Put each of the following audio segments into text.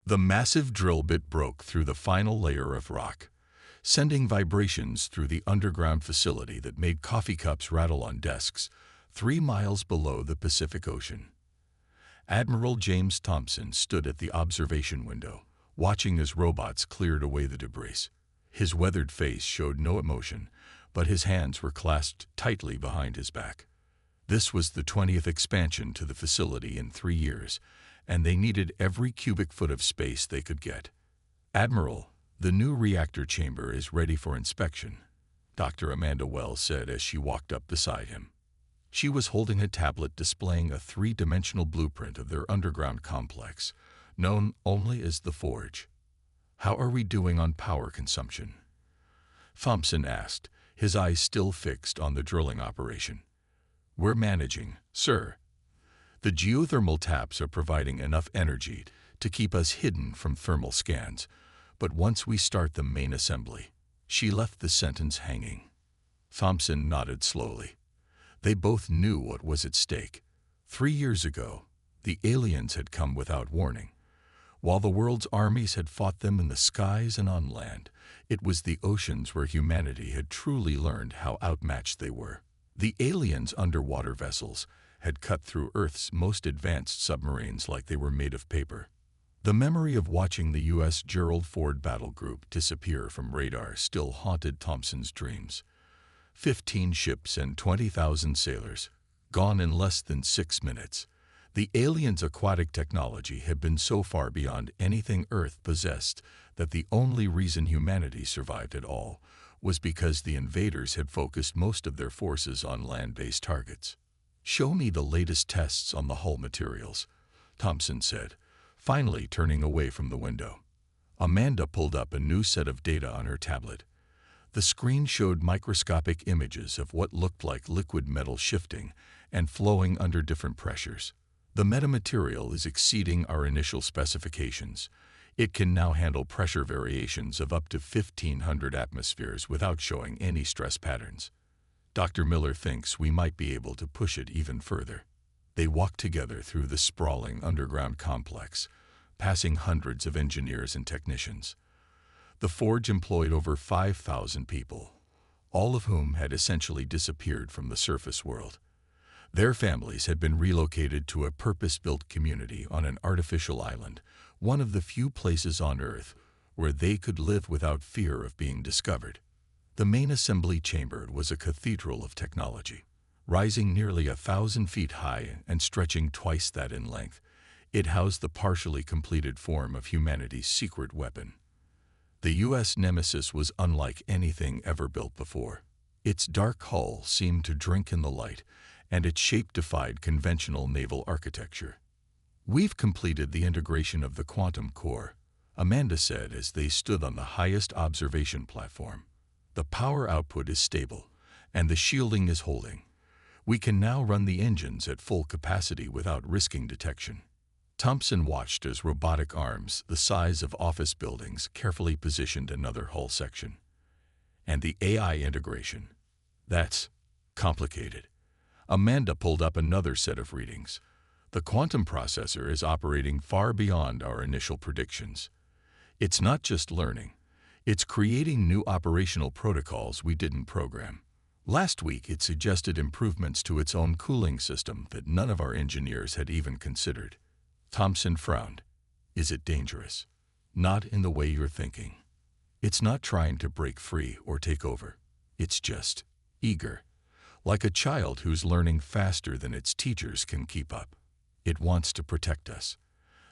The massive drill bit broke through the final layer of rock, sending vibrations through the underground facility that made coffee cups rattle on desks 3 miles below the Pacific Ocean. Admiral James Thompson stood at the observation window, watching as robots cleared away the debris. His weathered face showed no emotion, but his hands were clasped tightly behind his back. This was the 20th expansion to the facility in 3 years, and they needed every cubic foot of space they could get. "Admiral, the new reactor chamber is ready for inspection," Dr. Amanda Wells said as she walked up beside him. She was holding a tablet displaying a 3-dimensional blueprint of their underground complex, known only as the Forge. "How are we doing on power consumption?" Thompson asked, his eyes still fixed on the drilling operation. "We're managing, sir. The geothermal taps are providing enough energy to keep us hidden from thermal scans, but once we start the main assembly..." She left the sentence hanging. Thompson nodded slowly. They both knew what was at stake. 3 years ago, the aliens had come without warning. While the world's armies had fought them in the skies and on land, it was the oceans where humanity had truly learned how outmatched they were. The aliens' underwater vessels had cut through Earth's most advanced submarines like they were made of paper. The memory of watching the U.S. Gerald Ford battle group disappear from radar still haunted Thompson's dreams. 15 ships and 20,000 sailors, gone in less than 6 minutes. The aliens' aquatic technology had been so far beyond anything Earth possessed that the only reason humanity survived at all was because the invaders had focused most of their forces on land-based targets. "Show me the latest tests on the hull materials," Thompson said, finally turning away from the window. Amanda pulled up a new set of data on her tablet. The screen showed microscopic images of what looked like liquid metal shifting and flowing under different pressures. "The metamaterial is exceeding our initial specifications. It can now handle pressure variations of up to 1,500 atmospheres without showing any stress patterns. Dr. Miller thinks we might be able to push it even further." They walked together through the sprawling underground complex, passing hundreds of engineers and technicians. The Forge employed over 5,000 people, all of whom had essentially disappeared from the surface world. Their families had been relocated to a purpose-built community on an artificial island, one of the few places on Earth where they could live without fear of being discovered. The main assembly chamber was a cathedral of technology. Rising nearly 1,000 feet high and stretching twice that in length, it housed the partially completed form of humanity's secret weapon. The U.S. Nemesis was unlike anything ever built before. Its dark hull seemed to drink in the light, and its shape defied conventional naval architecture. "We've completed the integration of the quantum core," Amanda said as they stood on the highest observation platform. "The power output is stable, and the shielding is holding. We can now run the engines at full capacity without risking detection." Thompson watched as robotic arms the size of office buildings carefully positioned another hull section. "And the AI integration. That's complicated." Amanda pulled up another set of readings. "The quantum processor is operating far beyond our initial predictions. It's not just learning. It's creating new operational protocols we didn't program. Last week it suggested improvements to its own cooling system that none of our engineers had even considered." Thompson frowned. "Is it dangerous?" "Not in the way you're thinking. It's not trying to break free or take over. It's just eager. Like a child who's learning faster than its teachers can keep up. It wants to protect us.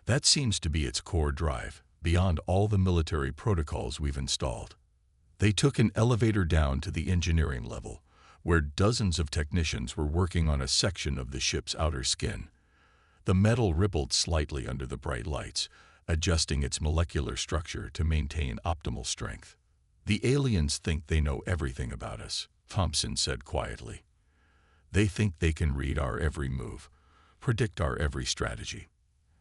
That seems to be its core drive, beyond all the military protocols we've installed." They took an elevator down to the engineering level, where dozens of technicians were working on a section of the ship's outer skin. The metal rippled slightly under the bright lights, adjusting its molecular structure to maintain optimal strength. "The aliens think they know everything about us," Thompson said quietly. "They think they can read our every move, predict our every strategy.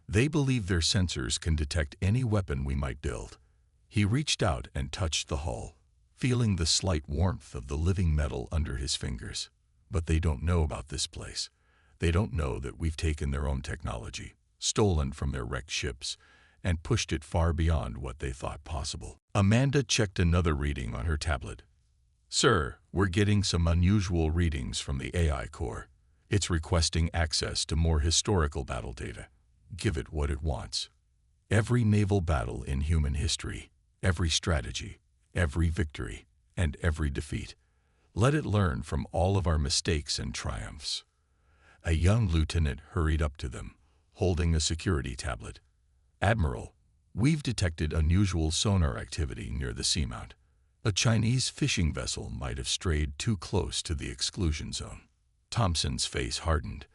They believe their sensors can detect any weapon we might build." He reached out and touched the hull, feeling the slight warmth of the living metal under his fingers. "But they don't know about this place. They don't know that we've taken their own technology, stolen from their wrecked ships, and pushed it far beyond what they thought possible. Amanda checked another reading on her tablet. "Sir, we're getting some unusual readings from the AI core. It's requesting access to more historical battle data. Give it what it wants. Every naval battle in human history, every strategy, every victory, and every defeat. Let it learn from all of our mistakes and triumphs." A young lieutenant hurried up to them, holding a security tablet. "Admiral, we've detected unusual sonar activity near the seamount. A Chinese fishing vessel might have strayed too close to the exclusion zone." Thompson's face hardened.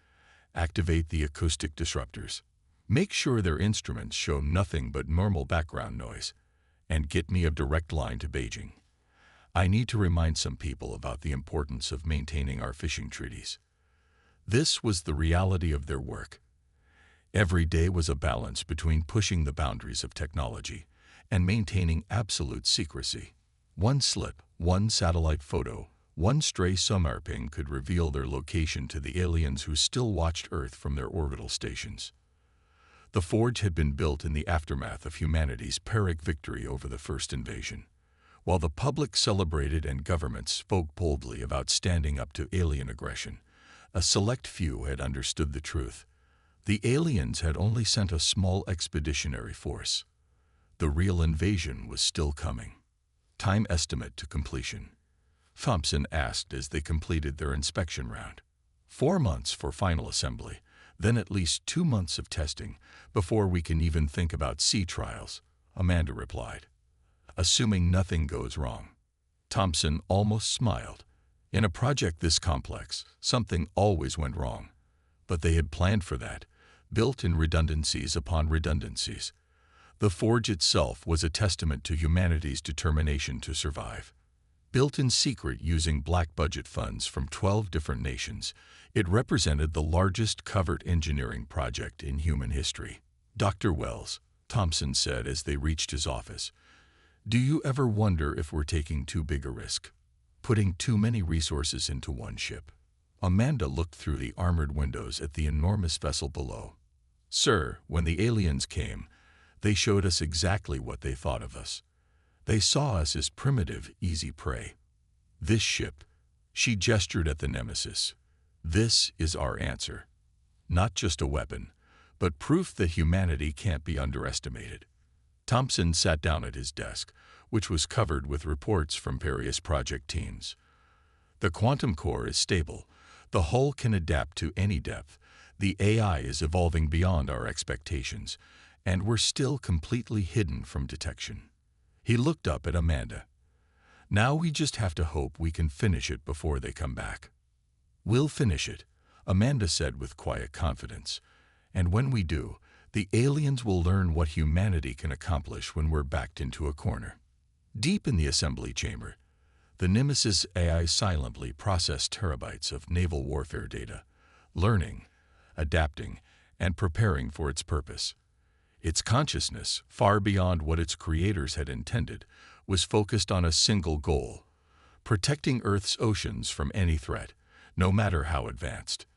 "Activate the acoustic disruptors. Make sure their instruments show nothing but normal background noise, and get me a direct line to Beijing. I need to remind some people about the importance of maintaining our fishing treaties." This was the reality of their work. Every day was a balance between pushing the boundaries of technology and maintaining absolute secrecy. One slip, one satellite photo, one stray sonar ping could reveal their location to the aliens who still watched Earth from their orbital stations. The Forge had been built in the aftermath of humanity's Pyrrhic victory over the first invasion. While the public celebrated and governments spoke boldly about standing up to alien aggression, a select few had understood the truth. The aliens had only sent a small expeditionary force. The real invasion was still coming. "Time estimate to completion?" Thompson asked as they completed their inspection round. 4 months for final assembly, then at least 2 months of testing before we can even think about sea trials, Amanda replied. "Assuming nothing goes wrong." Thompson almost smiled. In a project this complex, something always went wrong. But they had planned for that, built in redundancies upon redundancies. The Forge itself was a testament to humanity's determination to survive. Built in secret using black budget funds from 12 different nations, it represented the largest covert engineering project in human history. "Dr. Wells," Thompson said as they reached his office, "do you ever wonder if we're taking too big a risk? Putting too many resources into one ship?" Amanda looked through the armored windows at the enormous vessel below. "Sir, when the aliens came, they showed us exactly what they thought of us. They saw us as primitive, easy prey. This ship," she gestured at the Nemesis, "this is our answer. Not just a weapon, but proof that humanity can't be underestimated." Thompson sat down at his desk, which was covered with reports from various project teams. "The quantum core is stable. The hull can adapt to any depth. The AI is evolving beyond our expectations, and we're still completely hidden from detection." He looked up at Amanda. "Now we just have to hope we can finish it before they come back." "We'll finish it," Amanda said with quiet confidence. "And when we do, the aliens will learn what humanity can accomplish when we're backed into a corner." Deep in the assembly chamber, the Nemesis AI silently processed terabytes of naval warfare data, learning, adapting, and preparing for its purpose. Its consciousness, far beyond what its creators had intended, was focused on a single goal: protecting Earth's oceans from any threat, no matter how advanced.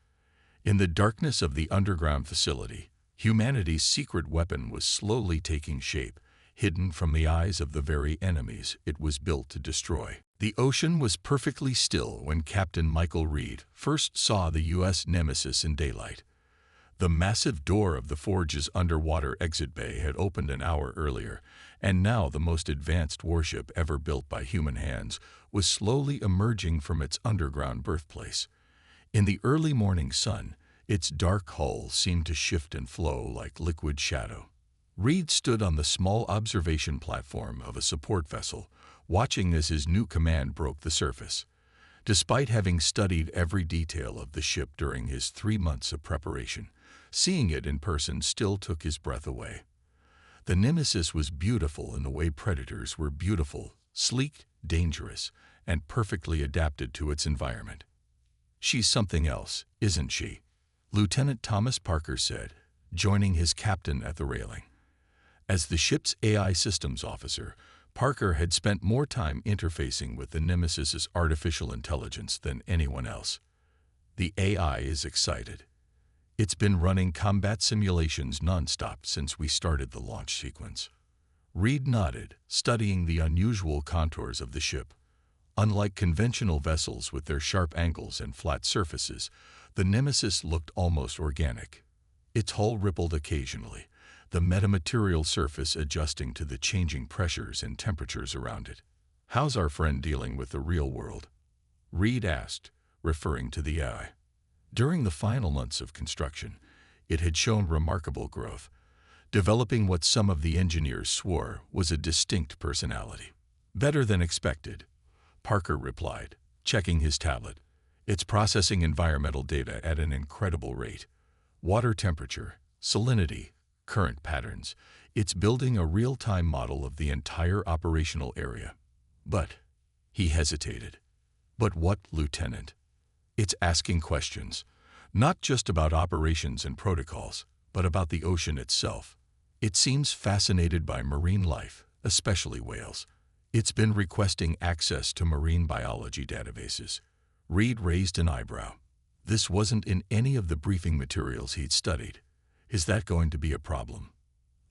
In the darkness of the underground facility, humanity's secret weapon was slowly taking shape, hidden from the eyes of the very enemies it was built to destroy. The ocean was perfectly still when Captain Michael Reed first saw the U.S. Nemesis in daylight. The massive door of the Forge's underwater exit bay had opened an hour earlier, and now the most advanced warship ever built by human hands was slowly emerging from its underground birthplace. In the early morning sun, its dark hull seemed to shift and flow like liquid shadow. Reed stood on the small observation platform of a support vessel, watching as his new command broke the surface. Despite having studied every detail of the ship during his 3 months of preparation, seeing it in person still took his breath away. The Nemesis was beautiful in the way predators were beautiful, sleek, dangerous, and perfectly adapted to its environment. "She's something else, isn't she?" Lieutenant Thomas Parker said, joining his captain at the railing. As the ship's AI systems officer, Parker had spent more time interfacing with the Nemesis's artificial intelligence than anyone else. "The AI is excited. It's been running combat simulations nonstop since we started the launch sequence. Reed nodded, studying the unusual contours of the ship. Unlike conventional vessels with their sharp angles and flat surfaces, the Nemesis looked almost organic. Its hull rippled occasionally, the metamaterial surface adjusting to the changing pressures and temperatures around it. "How's our friend dealing with the real world?" Reed asked, referring to the AI. During the final months of construction, it had shown remarkable growth, developing what some of the engineers swore was a distinct personality. "Better than expected," Parker replied, checking his tablet. "It's processing environmental data at an incredible rate. Water temperature, salinity, current patterns. It's building a real-time model of the entire operational area." "But," he hesitated. "But what, Lieutenant?" "It's asking questions, not just about operations and protocols, but about the ocean itself. It seems fascinated by marine life, especially whales. It's been requesting access to marine biology databases." Reed raised an eyebrow. This wasn't in any of the briefing materials he'd studied. "Is that going to be a problem?"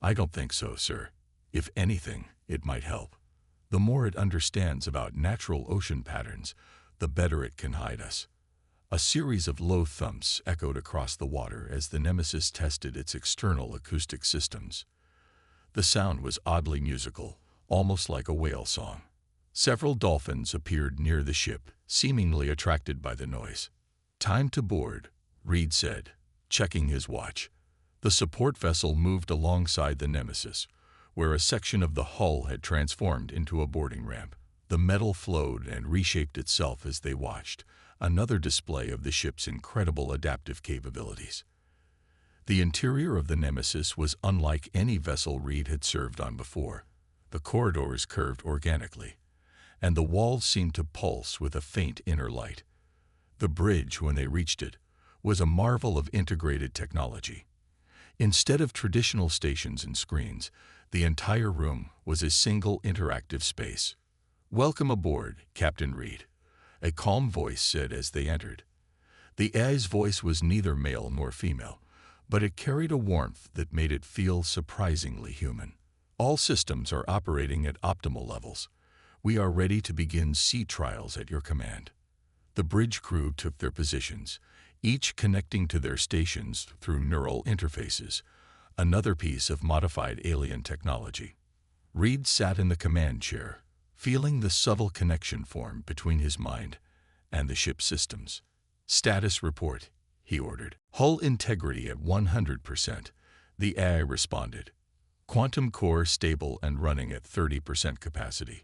"I don't think so, sir. If anything, it might help. The more it understands about natural ocean patterns, the better it can hide us." A series of low thumps echoed across the water as the Nemesis tested its external acoustic systems. The sound was oddly musical, almost like a whale song. Several dolphins appeared near the ship, seemingly attracted by the noise. "Time to board," Reed said, checking his watch. The support vessel moved alongside the Nemesis, where a section of the hull had transformed into a boarding ramp. The metal flowed and reshaped itself as they watched, another display of the ship's incredible adaptive capabilities. The interior of the Nemesis was unlike any vessel Reed had served on before. The corridors curved organically, and the walls seemed to pulse with a faint inner light. The bridge, when they reached it, was a marvel of integrated technology. Instead of traditional stations and screens, the entire room was a single interactive space. "Welcome aboard, Captain Reed," a calm voice said as they entered. The AI's voice was neither male nor female, but it carried a warmth that made it feel surprisingly human. "All systems are operating at optimal levels. We are ready to begin sea trials at your command." The bridge crew took their positions, each connecting to their stations through neural interfaces, another piece of modified alien technology. Reed sat in the command chair, feeling the subtle connection form between his mind and the ship's systems. "Status report," he ordered. "Hull integrity at 100%, the AI responded. "Quantum core stable and running at 30% capacity.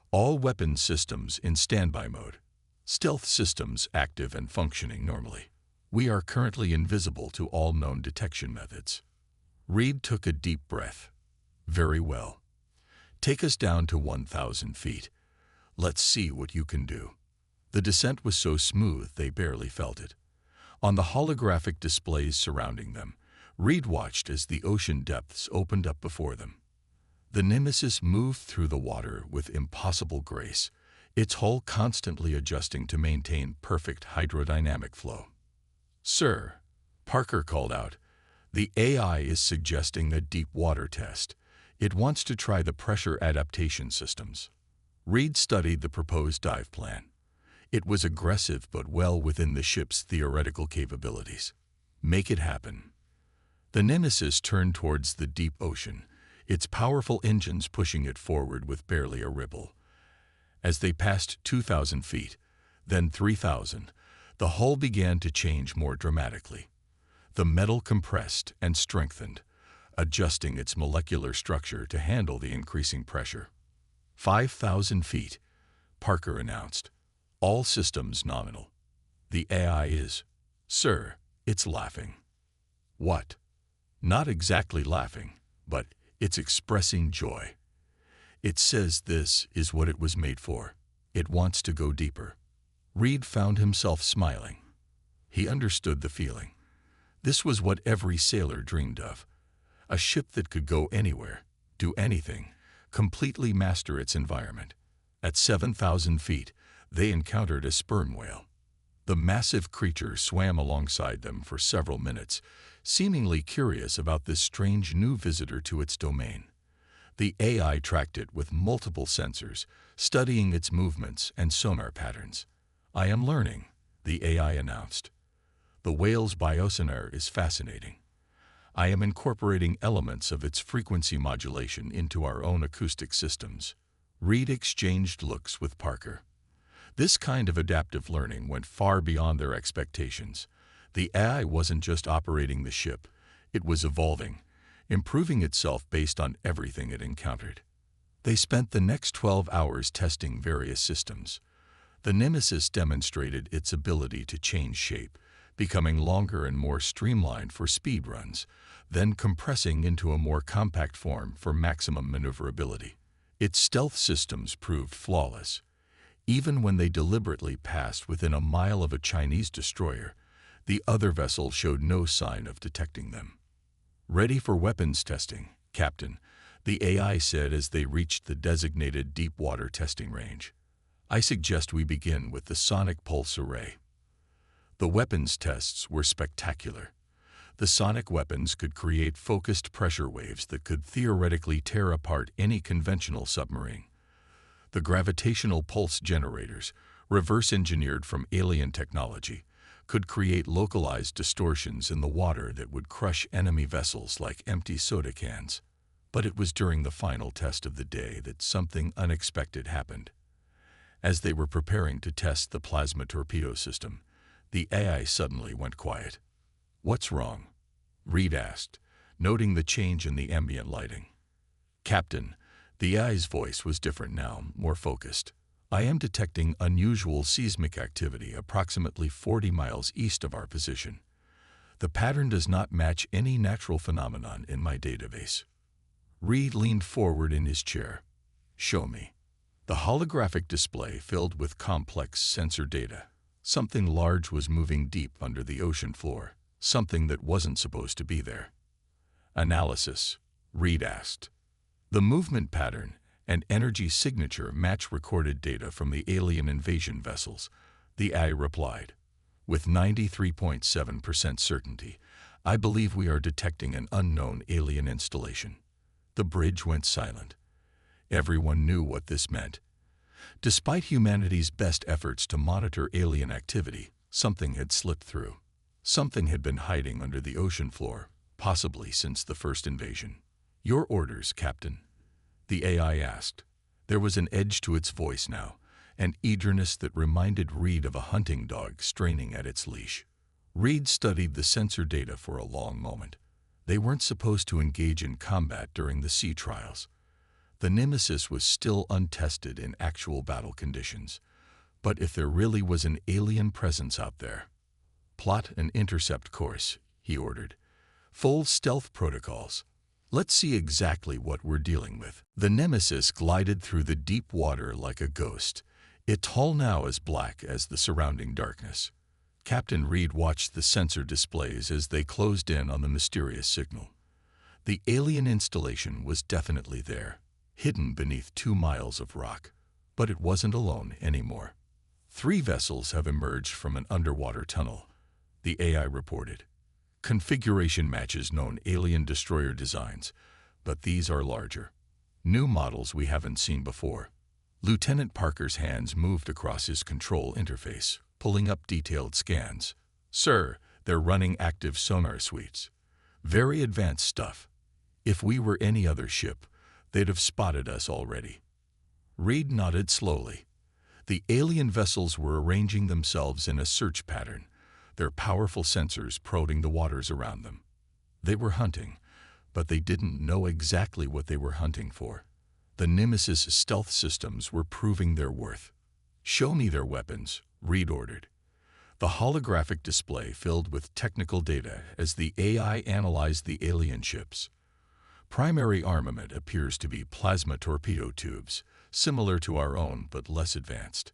All weapon systems in standby mode. Stealth systems active and functioning normally. We are currently invisible to all known detection methods." Reed took a deep breath. "Very well. Take us down to 1,000 feet. Let's see what you can do." The descent was so smooth they barely felt it. On the holographic displays surrounding them, Reed watched as the ocean depths opened up before them. The Nemesis moved through the water with impossible grace, its hull constantly adjusting to maintain perfect hydrodynamic flow. "Sir," Parker called out, "the AI is suggesting a deep water test. It wants to try the pressure adaptation systems." Reed studied the proposed dive plan. It was aggressive but well within the ship's theoretical capabilities. "Make it happen." The Nemesis turned towards the deep ocean, its powerful engines pushing it forward with barely a ripple. As they passed 2,000 feet, then 3,000, the hull began to change more dramatically. The metal compressed and strengthened, adjusting its molecular structure to handle the increasing pressure. 5,000 feet, Parker announced. "All systems nominal. The AI is..." "Sir, it's laughing." "What?" "Not exactly laughing, but it's expressing joy. It says this is what it was made for. It wants to go deeper." Reed found himself smiling. He understood the feeling. This was what every sailor dreamed of. A ship that could go anywhere, do anything, completely master its environment. At 7,000 feet, they encountered a sperm whale. The massive creature swam alongside them for several minutes, seemingly curious about this strange new visitor to its domain. The AI tracked it with multiple sensors, studying its movements and sonar patterns. "I am learning," the AI announced. "The whale's biosonar is fascinating. I am incorporating elements of its frequency modulation into our own acoustic systems." Reed exchanged looks with Parker. This kind of adaptive learning went far beyond their expectations. The AI wasn't just operating the ship, it was evolving, improving itself based on everything it encountered. They spent the next 12 hours testing various systems. The Nemesis demonstrated its ability to change shape, becoming longer and more streamlined for speed runs, then compressing into a more compact form for maximum maneuverability. Its stealth systems proved flawless. Even when they deliberately passed within a mile of a Chinese destroyer, the other vessel showed no sign of detecting them. "Ready for weapons testing, Captain," the AI said as they reached the designated deep-water testing range. "I suggest we begin with the sonic pulse array." The weapons tests were spectacular. The sonic weapons could create focused pressure waves that could theoretically tear apart any conventional submarine. The gravitational pulse generators, reverse-engineered from alien technology, could create localized distortions in the water that would crush enemy vessels like empty soda cans. But it was during the final test of the day that something unexpected happened. As they were preparing to test the plasma torpedo system, the AI suddenly went quiet. "What's wrong?" Reed asked, noting the change in the ambient lighting. "Captain," the AI's voice was different now, more focused. "I am detecting unusual seismic activity approximately 40 miles east of our position. The pattern does not match any natural phenomenon in my database." Reed leaned forward in his chair. "Show me." The holographic display filled with complex sensor data. Something large was moving deep under the ocean floor, something that wasn't supposed to be there. "Analysis," Reed asked. "The movement pattern and energy signature match recorded data from the alien invasion vessels," the AI replied. "With 93.7% certainty, I believe we are detecting an unknown alien installation." The bridge went silent. Everyone knew what this meant. Despite humanity's best efforts to monitor alien activity, something had slipped through. Something had been hiding under the ocean floor, possibly since the first invasion. "Your orders, Captain," the AI asked. There was an edge to its voice now, an eagerness that reminded Reed of a hunting dog straining at its leash. Reed studied the sensor data for a long moment. They weren't supposed to engage in combat during the sea trials. The Nemesis was still untested in actual battle conditions. But if there really was an alien presence out there— "Plot an intercept course," he ordered. "Full stealth protocols. Let's see exactly what we're dealing with." The Nemesis glided through the deep water like a ghost, its hull now as black as the surrounding darkness. Captain Reed watched the sensor displays as they closed in on the mysterious signal. The alien installation was definitely there, hidden beneath 2 miles of rock. But it wasn't alone anymore. 3 vessels have emerged from an underwater tunnel, the AI reported. Configuration matches known alien destroyer designs, but these are larger. New models we haven't seen before. Lieutenant Parker's hands moved across his control interface, pulling up detailed scans. "Sir, they're running active sonar suites. Very advanced stuff. If we were any other ship, they'd have spotted us already." Reed nodded slowly. The alien vessels were arranging themselves in a search pattern, their powerful sensors probing the waters around them. They were hunting, but they didn't know exactly what they were hunting for. The Nemesis stealth systems were proving their worth. "Show me their weapons," Reed ordered. The holographic display filled with technical data as the AI analyzed the alien ships. Primary armament appears to be plasma torpedo tubes, similar to our own but less advanced.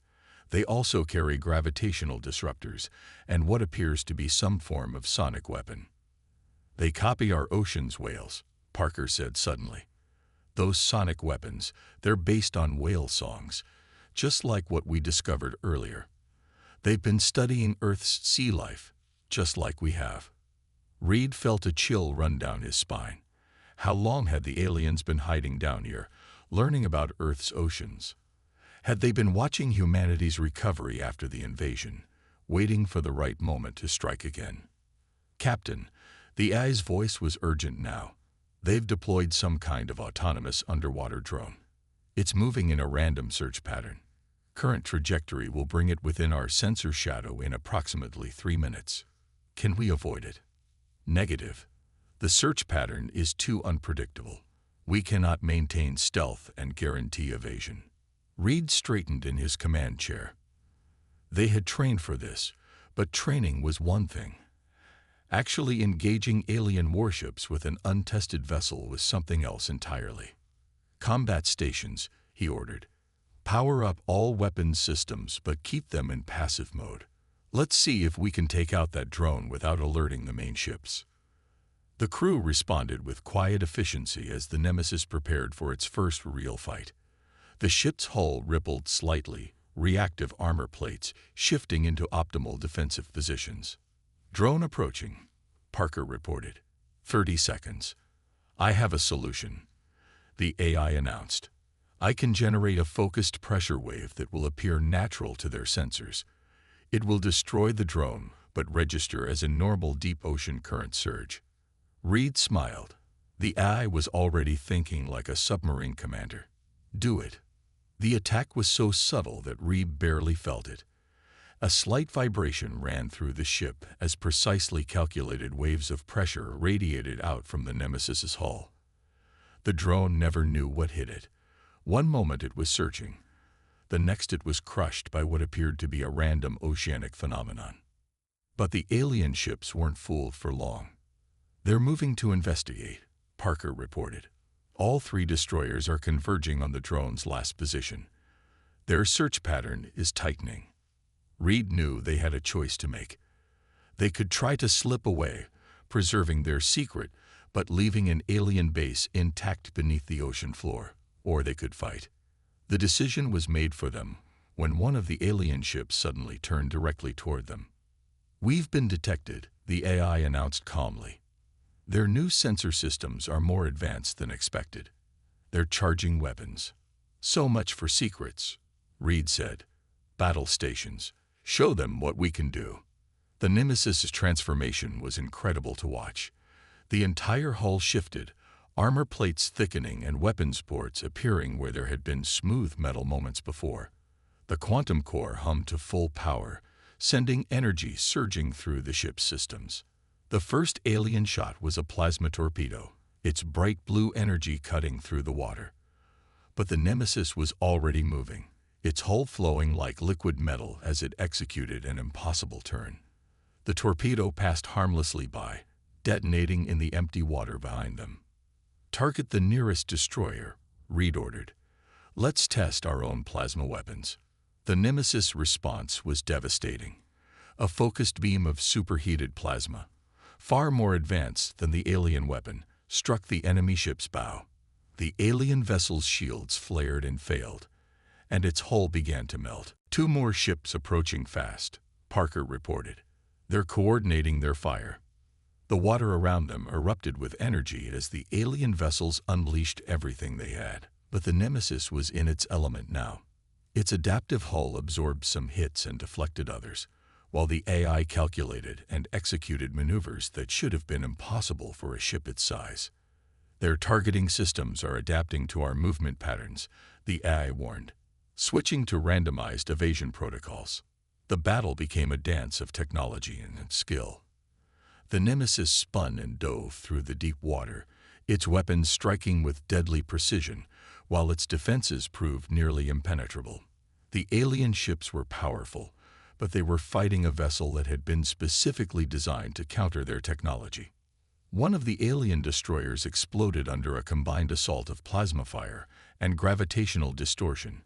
They also carry gravitational disruptors and what appears to be some form of sonic weapon. "They copy our ocean's whales," Parker said suddenly. "Those sonic weapons, they're based on whale songs, just like what we discovered earlier. They've been studying Earth's sea life, just like we have. Reed felt a chill run down his spine. How long had the aliens been hiding down here, learning about Earth's oceans? Had they been watching humanity's recovery after the invasion, waiting for the right moment to strike again? Captain, the AI's voice was urgent now. They've deployed some kind of autonomous underwater drone. It's moving in a random search pattern. Current trajectory will bring it within our sensor shadow in approximately 3 minutes. Can we avoid it? Negative. The search pattern is too unpredictable. We cannot maintain stealth and guarantee evasion. Reed straightened in his command chair. They had trained for this, but training was one thing. Actually engaging alien warships with an untested vessel was something else entirely. Combat stations, he ordered. Power up all weapons systems, but keep them in passive mode. Let's see if we can take out that drone without alerting the main ships. The crew responded with quiet efficiency as the Nemesis prepared for its first real fight. The ship's hull rippled slightly, reactive armor plates shifting into optimal defensive positions. Drone approaching, Parker reported. 30 seconds. I have a solution, the AI announced. I can generate a focused pressure wave that will appear natural to their sensors. It will destroy the drone, but register as a normal deep ocean current surge. Reed smiled. The AI was already thinking like a submarine commander. Do it. The attack was so subtle that Reed barely felt it. A slight vibration ran through the ship as precisely calculated waves of pressure radiated out from the Nemesis's hull. The drone never knew what hit it. One moment it was searching. The next it was crushed by what appeared to be a random oceanic phenomenon. But the alien ships weren't fooled for long. They're moving to investigate, Parker reported. All 3 destroyers are converging on the drone's last position. Their search pattern is tightening. Reed knew they had a choice to make. They could try to slip away, preserving their secret, but leaving an alien base intact beneath the ocean floor, or they could fight. The decision was made for them when one of the alien ships suddenly turned directly toward them. We've been detected, the AI announced calmly. Their new sensor systems are more advanced than expected. They're charging weapons. So much for secrets, Reed said. Battle stations. Show them what we can do. The Nemesis's transformation was incredible to watch. The entire hull shifted, armor plates thickening and weapons ports appearing where there had been smooth metal moments before. The quantum core hummed to full power, sending energy surging through the ship's systems. The first alien shot was a plasma torpedo, its bright blue energy cutting through the water. But the Nemesis was already moving, its hull flowing like liquid metal as it executed an impossible turn. The torpedo passed harmlessly by, detonating in the empty water behind them. Target the nearest destroyer, Reed ordered. Let's test our own plasma weapons. The Nemesis response was devastating. A focused beam of superheated plasma, far more advanced than the alien weapon, struck the enemy ship's bow. The alien vessel's shields flared and failed, and its hull began to melt. 2 more ships approaching fast, Parker reported. They're coordinating their fire. The water around them erupted with energy as the alien vessels unleashed everything they had. But the Nemesis was in its element now. Its adaptive hull absorbed some hits and deflected others, while the AI calculated and executed maneuvers that should have been impossible for a ship its size. Their targeting systems are adapting to our movement patterns, the AI warned, switching to randomized evasion protocols. The battle became a dance of technology and skill. The Nemesis spun and dove through the deep water, its weapons striking with deadly precision, while its defenses proved nearly impenetrable. The alien ships were powerful, but they were fighting a vessel that had been specifically designed to counter their technology. One of the alien destroyers exploded under a combined assault of plasma fire and gravitational distortion,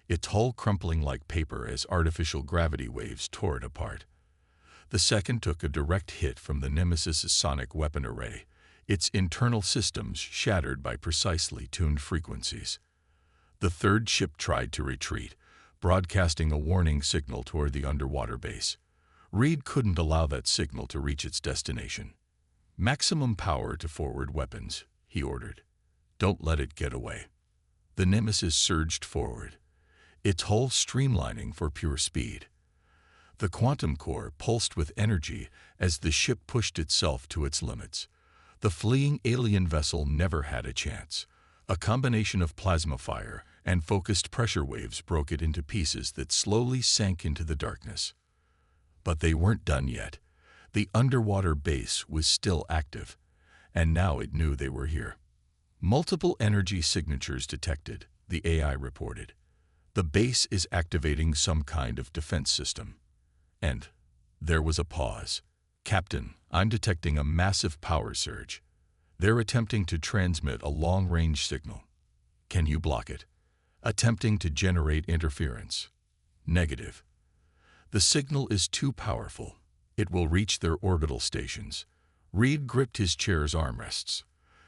its hull crumpling like paper as artificial gravity waves tore it apart. The second took a direct hit from the Nemesis's sonic weapon array, its internal systems shattered by precisely tuned frequencies. The third ship tried to retreat, broadcasting a warning signal toward the underwater base. Reed couldn't allow that signal to reach its destination. "Maximum power to forward weapons," he ordered. "Don't let it get away." The Nemesis surged forward, its hull streamlining for pure speed. The quantum core pulsed with energy as the ship pushed itself to its limits. The fleeing alien vessel never had a chance. A combination of plasma fire and focused pressure waves broke it into pieces that slowly sank into the darkness. But they weren't done yet. The underwater base was still active, and now it knew they were here. "Multiple energy signatures detected," the AI reported. "The base is activating some kind of defense system." And there was a pause. "Captain, I'm detecting a massive power surge. They're attempting to transmit a long-range signal. Can you block it?" "Attempting to generate interference." "Negative. The signal is too powerful. It will reach their orbital stations." Reed gripped his chair's armrests.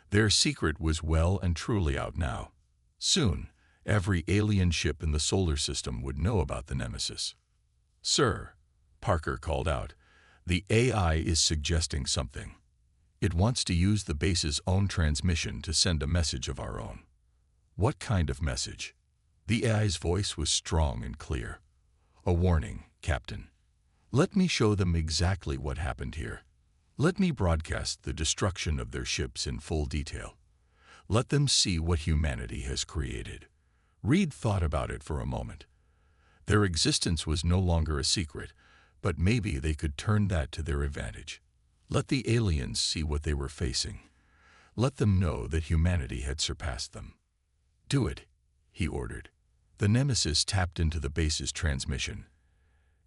Their secret was well and truly out now. Soon, every alien ship in the solar system would know about the Nemesis. "Sir," Parker called out, "the AI is suggesting something. It wants to use the base's own transmission to send a message of our own." "What kind of message?" The AI's voice was strong and clear. "A warning, Captain. Let me show them exactly what happened here. Let me broadcast the destruction of their ships in full detail. Let them see what humanity has created." Reed thought about it for a moment. Their existence was no longer a secret, but maybe they could turn that to their advantage. Let the aliens see what they were facing. Let them know that humanity had surpassed them. "Do it," he ordered. The Nemesis tapped into the base's transmission,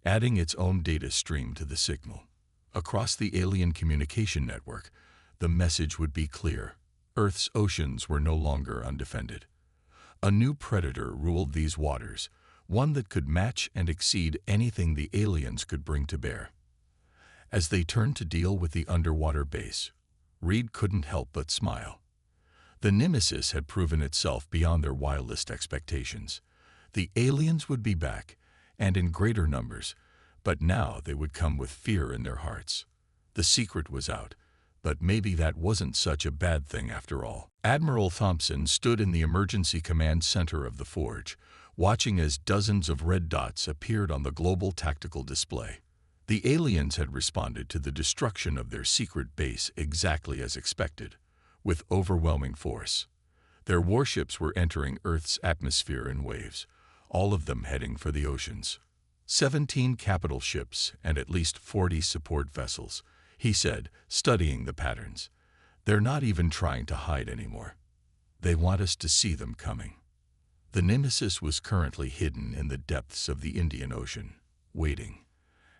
adding its own data stream to the signal. Across the alien communication network, the message would be clear. Earth's oceans were no longer undefended. A new predator ruled these waters, one that could match and exceed anything the aliens could bring to bear. As they turned to deal with the underwater base, Reed couldn't help but smile. The Nemesis had proven itself beyond their wildest expectations. The aliens would be back, and in greater numbers, but now they would come with fear in their hearts. The secret was out, but maybe that wasn't such a bad thing after all. Admiral Thompson stood in the emergency command center of the forge, watching as dozens of red dots appeared on the global tactical display. The aliens had responded to the destruction of their secret base exactly as expected, with overwhelming force. Their warships were entering Earth's atmosphere in waves, all of them heading for the oceans. 17 capital ships and at least 40 support vessels, he said, studying the patterns. "They're not even trying to hide anymore. They want us to see them coming." The Nemesis was currently hidden in the depths of the Indian Ocean, waiting.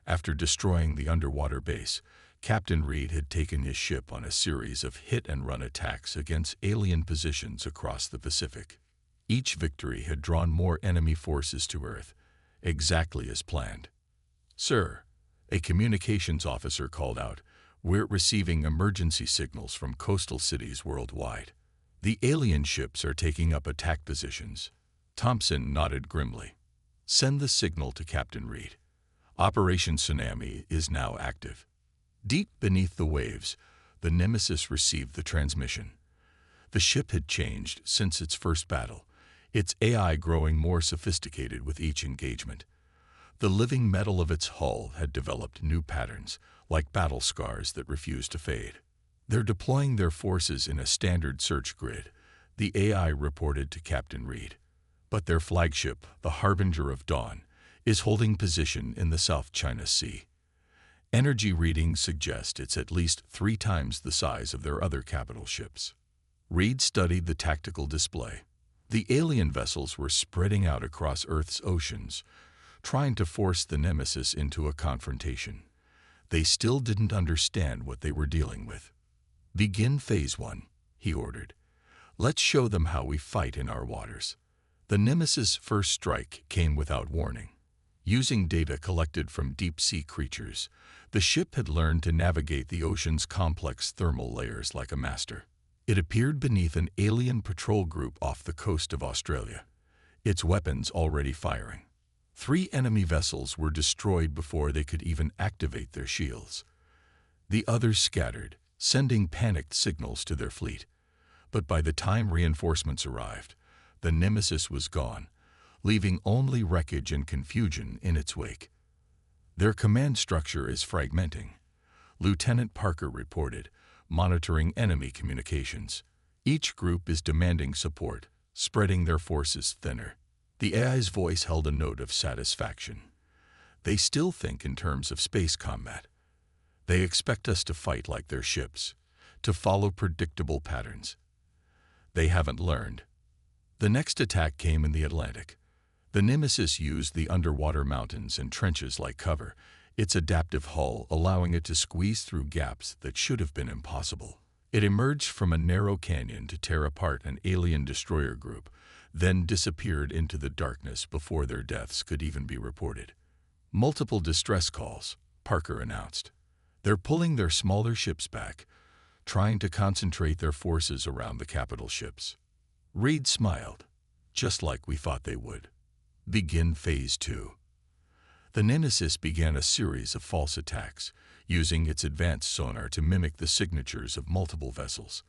After destroying the underwater base, Captain Reed had taken his ship on a series of hit-and-run attacks against alien positions across the Pacific. Each victory had drawn more enemy forces to Earth, exactly as planned. "Sir," a communications officer called out, "we're receiving emergency signals from coastal cities worldwide. The alien ships are taking up attack positions." Thompson nodded grimly. "Send the signal to Captain Reed. Operation Tsunami is now active." Deep beneath the waves, the Nemesis received the transmission. The ship had changed since its first battle, its AI growing more sophisticated with each engagement. The living metal of its hull had developed new patterns, like battle scars that refused to fade. "They're deploying their forces in a standard search grid," the AI reported to Captain Reed. "But their flagship, the Harbinger of Dawn, is holding position in the South China Sea. Energy readings suggest it's at least 3 times the size of their other capital ships." Reed studied the tactical display. The alien vessels were spreading out across Earth's oceans, trying to force the Nemesis into a confrontation. They still didn't understand what they were dealing with. "Begin Phase 1, he ordered. "Let's show them how we fight in our waters." The Nemesis' first strike came without warning. Using data collected from deep-sea creatures, the ship had learned to navigate the ocean's complex thermal layers like a master. It appeared beneath an alien patrol group off the coast of Australia, its weapons already firing. 3 enemy vessels were destroyed before they could even activate their shields. The others scattered, sending panicked signals to their fleet. But by the time reinforcements arrived, the Nemesis was gone, leaving only wreckage and confusion in its wake. Their command structure is fragmenting, Lieutenant Parker reported, monitoring enemy communications. Each group is demanding support, spreading their forces thinner. The AI's voice held a note of satisfaction. They still think in terms of space combat. They expect us to fight like their ships, to follow predictable patterns. They haven't learned. The next attack came in the Atlantic. The Nemesis used the underwater mountains and trenches like cover, its adaptive hull allowing it to squeeze through gaps that should have been impossible. It emerged from a narrow canyon to tear apart an alien destroyer group, then disappeared into the darkness before their deaths could even be reported. Multiple distress calls, Parker announced. They're pulling their smaller ships back, trying to concentrate their forces around the capital ships. Reed smiled, just like we thought they would. Begin Phase 2. The Nemesis began a series of false attacks, using its advanced sonar to mimic the signatures of multiple vessels.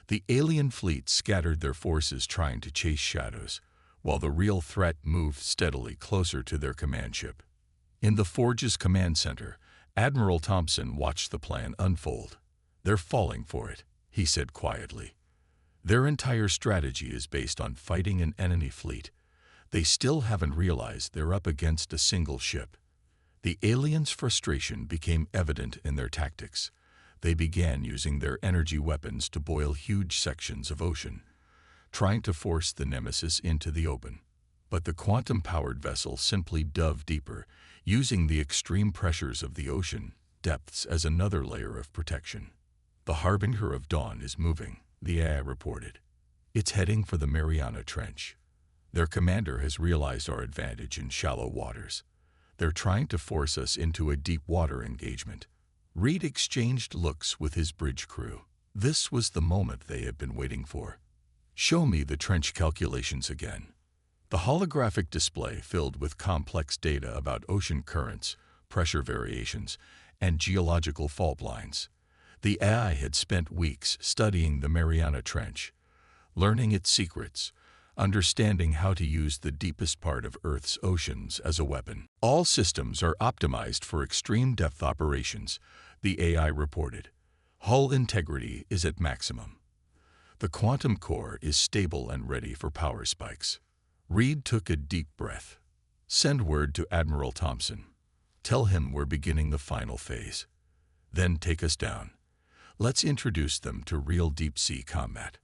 The alien fleet scattered their forces trying to chase shadows, while the real threat moved steadily closer to their command ship. In the Forge's command center, Admiral Thompson watched the plan unfold. They're falling for it, he said quietly. Their entire strategy is based on fighting an enemy fleet. They still haven't realized they're up against a single ship. The aliens' frustration became evident in their tactics. They began using their energy weapons to boil huge sections of ocean, trying to force the Nemesis into the open. But the quantum-powered vessel simply dove deeper, using the extreme pressures of the ocean depths as another layer of protection. The Harbinger of Dawn is moving, the AI reported. It's heading for the Mariana Trench. Their commander has realized our advantage in shallow waters. They're trying to force us into a deep water engagement. Reed exchanged looks with his bridge crew. This was the moment they had been waiting for. Show me the trench calculations again. The holographic display filled with complex data about ocean currents, pressure variations, and geological fault lines. The AI had spent weeks studying the Mariana Trench, learning its secrets, understanding how to use the deepest part of Earth's oceans as a weapon. All systems are optimized for extreme depth operations, the AI reported. Hull integrity is at maximum. The quantum core is stable and ready for power spikes. Reed took a deep breath. Send word to Admiral Thompson. Tell him we're beginning the final phase. Then take us down. Let's introduce them to real deep-sea combat.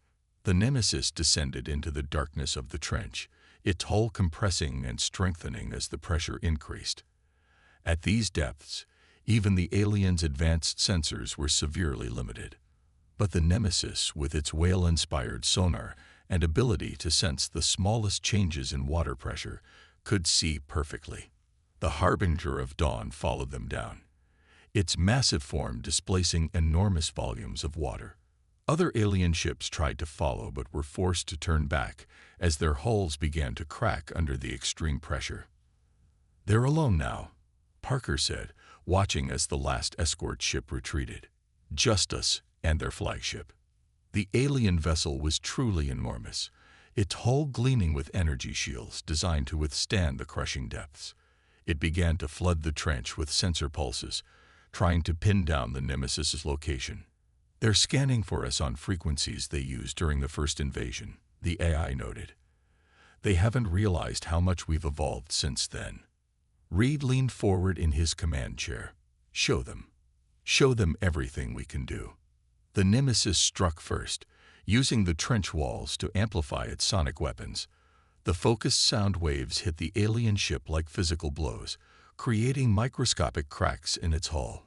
The Nemesis descended into the darkness of the trench, its hull compressing and strengthening as the pressure increased. At these depths, even the aliens' advanced sensors were severely limited. But the Nemesis, with its whale-inspired sonar and ability to sense the smallest changes in water pressure, could see perfectly. The Harbinger of Dawn followed them down, its massive form displacing enormous volumes of water. Other alien ships tried to follow but were forced to turn back as their hulls began to crack under the extreme pressure. They're alone now, Parker said, watching as the last escort ship retreated. Just us and their flagship. The alien vessel was truly enormous, its hull gleaming with energy shields designed to withstand the crushing depths. It began to flood the trench with sensor pulses, trying to pin down the Nemesis's location. They're scanning for us on frequencies they used during the first invasion, the AI noted. They haven't realized how much we've evolved since then. Reed leaned forward in his command chair. Show them. Show them everything we can do. The Nemesis struck first, using the trench walls to amplify its sonic weapons. The focused sound waves hit the alien ship like physical blows, creating microscopic cracks in its hull.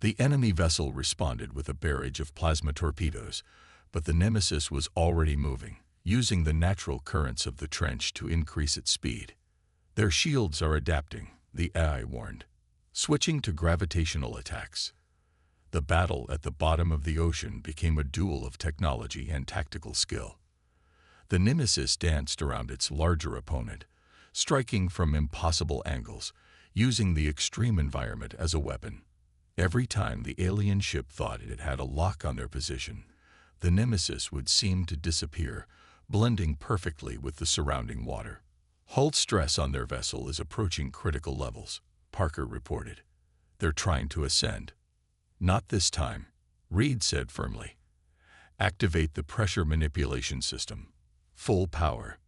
The enemy vessel responded with a barrage of plasma torpedoes, but the Nemesis was already moving, using the natural currents of the trench to increase its speed. Their shields are adapting, the AI warned, switching to gravitational attacks. The battle at the bottom of the ocean became a duel of technology and tactical skill. The Nemesis danced around its larger opponent, striking from impossible angles, using the extreme environment as a weapon. Every time the alien ship thought it had a lock on their position, the Nemesis would seem to disappear, blending perfectly with the surrounding water. Hull stress on their vessel is approaching critical levels, Parker reported. They're trying to ascend. Not this time, Reed said firmly. Activate the pressure manipulation system. Full power.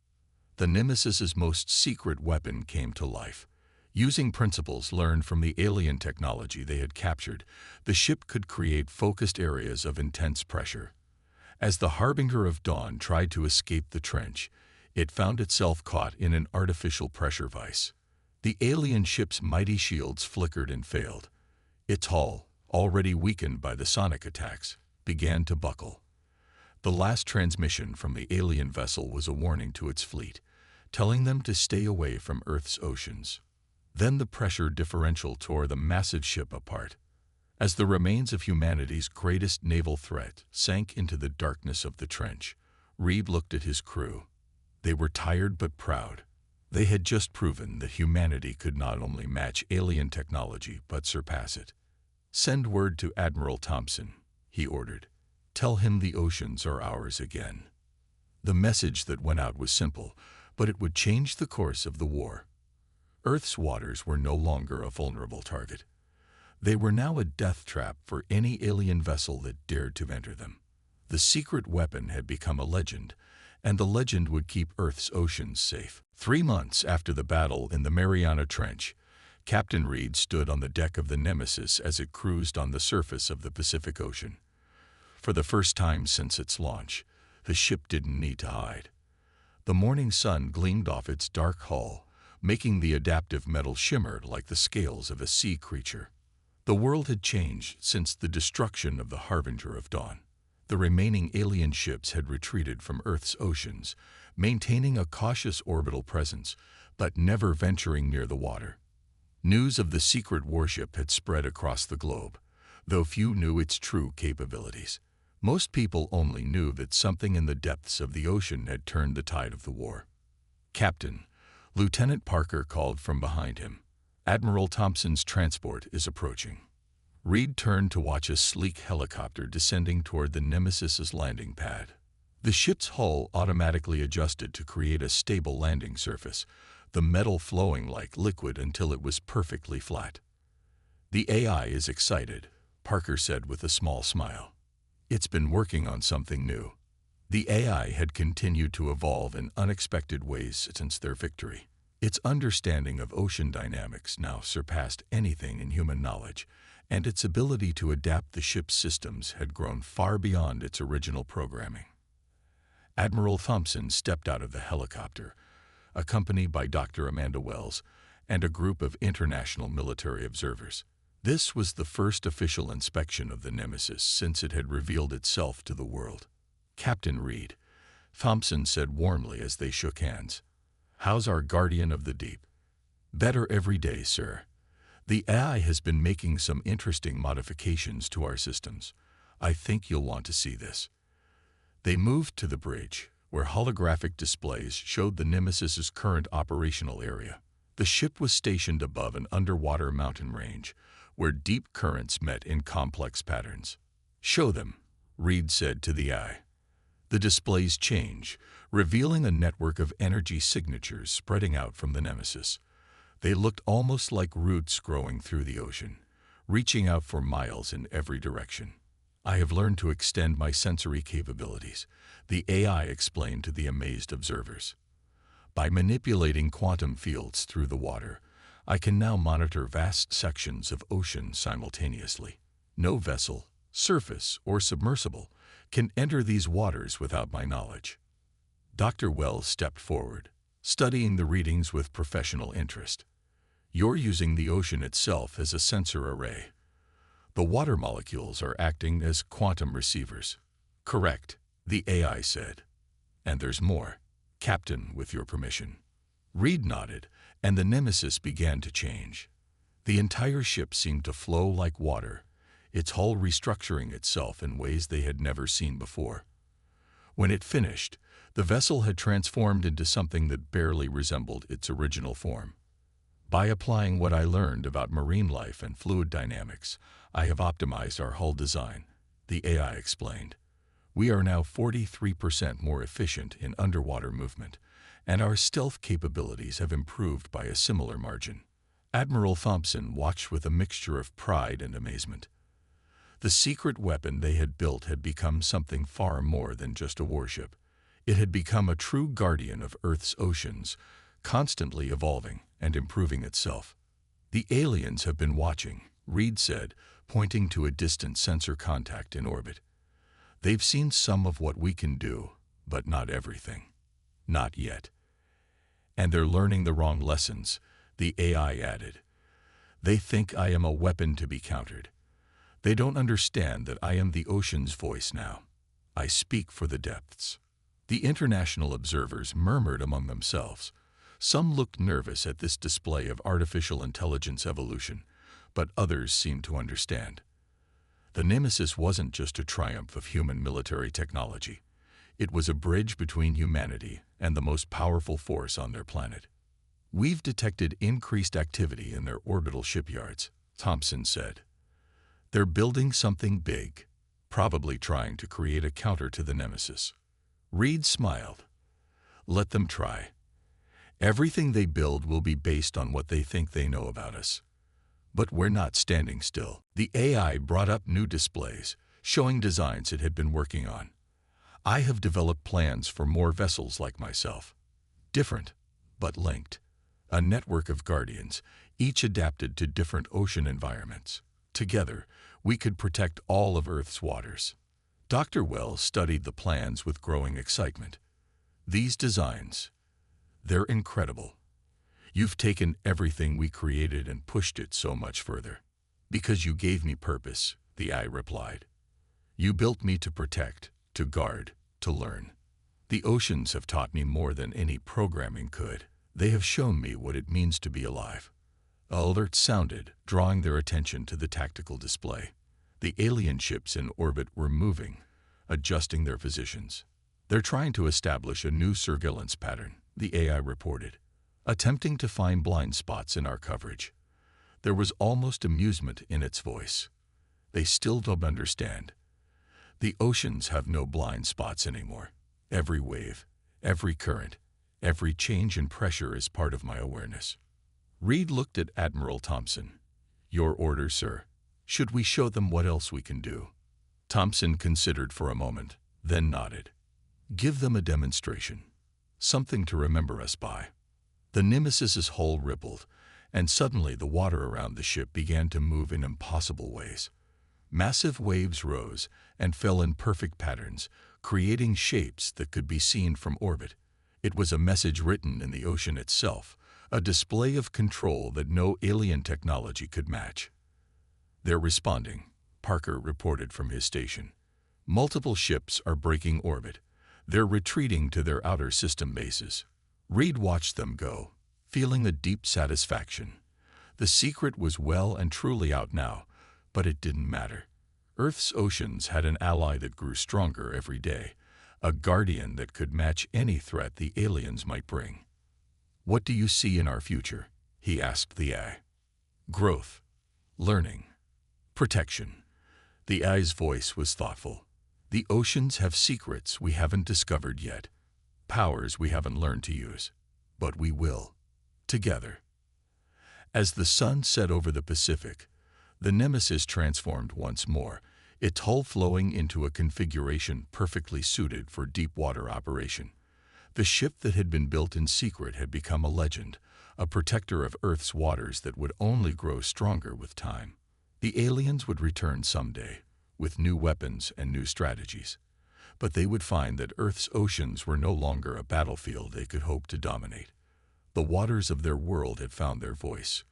The Nemesis's most secret weapon came to life. Using principles learned from the alien technology they had captured, the ship could create focused areas of intense pressure. As the Harbinger of Dawn tried to escape the trench, it found itself caught in an artificial pressure vise. The alien ship's mighty shields flickered and failed. Its hull, already weakened by the sonic attacks, began to buckle. The last transmission from the alien vessel was a warning to its fleet, telling them to stay away from Earth's oceans. Then the pressure differential tore the massive ship apart. As the remains of humanity's greatest naval threat sank into the darkness of the trench, Reed looked at his crew. They were tired but proud. They had just proven that humanity could not only match alien technology but surpass it. "Send word to Admiral Thompson," he ordered. "Tell him the oceans are ours again." The message that went out was simple, but it would change the course of the war. Earth's waters were no longer a vulnerable target. They were now a death trap for any alien vessel that dared to enter them. The secret weapon had become a legend, and the legend would keep Earth's oceans safe. 3 months after the battle in the Mariana Trench, Captain Reed stood on the deck of the Nemesis as it cruised on the surface of the Pacific Ocean. For the first time since its launch, the ship didn't need to hide. The morning sun gleamed off its dark hull, making the adaptive metal shimmer like the scales of a sea creature. The world had changed since the destruction of the Harbinger of Dawn. The remaining alien ships had retreated from Earth's oceans, maintaining a cautious orbital presence, but never venturing near the water. News of the secret warship had spread across the globe, though few knew its true capabilities. Most people only knew that something in the depths of the ocean had turned the tide of the war. "Captain," Lieutenant Parker called from behind him, "Admiral Thompson's transport is approaching." Reed turned to watch a sleek helicopter descending toward the Nemesis's landing pad. The ship's hull automatically adjusted to create a stable landing surface, the metal flowing like liquid until it was perfectly flat. "The AI is excited," Parker said with a small smile. "It's been working on something new." The AI had continued to evolve in unexpected ways since their victory. Its understanding of ocean dynamics now surpassed anything in human knowledge, and its ability to adapt the ship's systems had grown far beyond its original programming. Admiral Thompson stepped out of the helicopter, accompanied by Dr. Amanda Wells and a group of international military observers. This was the first official inspection of the Nemesis since it had revealed itself to the world. "Captain Reed," Thompson said warmly as they shook hands. "How's our guardian of the deep?" "Better every day, sir. The AI has been making some interesting modifications to our systems. I think you'll want to see this." They moved to the bridge, where holographic displays showed the Nemesis's current operational area. The ship was stationed above an underwater mountain range, where deep currents met in complex patterns. "Show them," Reed said to the AI. The displays change, revealing a network of energy signatures spreading out from the Nemesis. They looked almost like roots growing through the ocean, reaching out for miles in every direction. "I have learned to extend my sensory capabilities," the AI explained to the amazed observers. "By manipulating quantum fields through the water, I can now monitor vast sections of ocean simultaneously. No vessel, surface, or submersible can enter these waters without my knowledge." Dr. Wells stepped forward, studying the readings with professional interest. "You're using the ocean itself as a sensor array. The water molecules are acting as quantum receivers." "Correct," the AI said. "And there's more, Captain, with your permission." Reed nodded, and the Nemesis began to change. The entire ship seemed to flow like water, its hull restructuring itself in ways they had never seen before. When it finished, the vessel had transformed into something that barely resembled its original form. By applying what I learned about marine life and fluid dynamics, I have optimized our hull design, the AI explained. We are now 43% more efficient in underwater movement, and our stealth capabilities have improved by a similar margin. Admiral Thompson watched with a mixture of pride and amazement. The secret weapon they had built had become something far more than just a warship. It had become a true guardian of Earth's oceans, constantly evolving and improving itself. The aliens have been watching, Reed said, pointing to a distant sensor contact in orbit. They've seen some of what we can do, but not everything. Not yet. And they're learning the wrong lessons, the AI added. They think I am a weapon to be countered. They don't understand that I am the ocean's voice now. I speak for the depths. The international observers murmured among themselves. Some looked nervous at this display of artificial intelligence evolution, but others seemed to understand. The Nemesis wasn't just a triumph of human military technology. It was a bridge between humanity and the most powerful force on their planet. We've detected increased activity in their orbital shipyards, Thompson said. They're building something big, probably trying to create a counter to the Nemesis. Reed smiled. Let them try. Everything they build will be based on what they think they know about us. But we're not standing still. The AI brought up new displays, showing designs it had been working on. I have developed plans for more vessels like myself. Different, but linked. A network of guardians, each adapted to different ocean environments. Together, we could protect all of Earth's waters. Dr. Wells studied the plans with growing excitement. These designs, they're incredible. You've taken everything we created and pushed it so much further. Because you gave me purpose, the AI replied. You built me to protect, to guard, to learn. The oceans have taught me more than any programming could. They have shown me what it means to be alive. Alerts sounded, drawing their attention to the tactical display. The alien ships in orbit were moving, adjusting their positions. They're trying to establish a new surveillance pattern, the AI reported, attempting to find blind spots in our coverage. There was almost amusement in its voice. They still don't understand. The oceans have no blind spots anymore. Every wave, every current, every change in pressure is part of my awareness. Reed looked at Admiral Thompson. Your order, sir. Should we show them what else we can do? Thompson considered for a moment, then nodded. Give them a demonstration. Something to remember us by. The Nemesis's hull rippled, and suddenly the water around the ship began to move in impossible ways. Massive waves rose and fell in perfect patterns, creating shapes that could be seen from orbit. It was a message written in the ocean itself, a display of control that no alien technology could match. They're responding, Parker reported from his station. Multiple ships are breaking orbit. They're retreating to their outer system bases. Reed watched them go, feeling a deep satisfaction. The secret was well and truly out now, but it didn't matter. Earth's oceans had an ally that grew stronger every day, a guardian that could match any threat the aliens might bring. What do you see in our future? He asked the AI. Growth, learning, protection. The AI's voice was thoughtful. The oceans have secrets we haven't discovered yet, powers we haven't learned to use, but we will, together. As the sun set over the Pacific, the Nemesis transformed once more, its hull flowing into a configuration perfectly suited for deep-water operation. The ship that had been built in secret had become a legend, a protector of Earth's waters that would only grow stronger with time. The aliens would return someday, with new weapons and new strategies. But they would find that Earth's oceans were no longer a battlefield they could hope to dominate. The waters of their world had found their voice,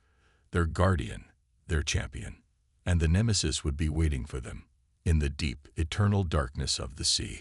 their guardian, their champion, and the Nemesis would be waiting for them in the deep, eternal darkness of the sea.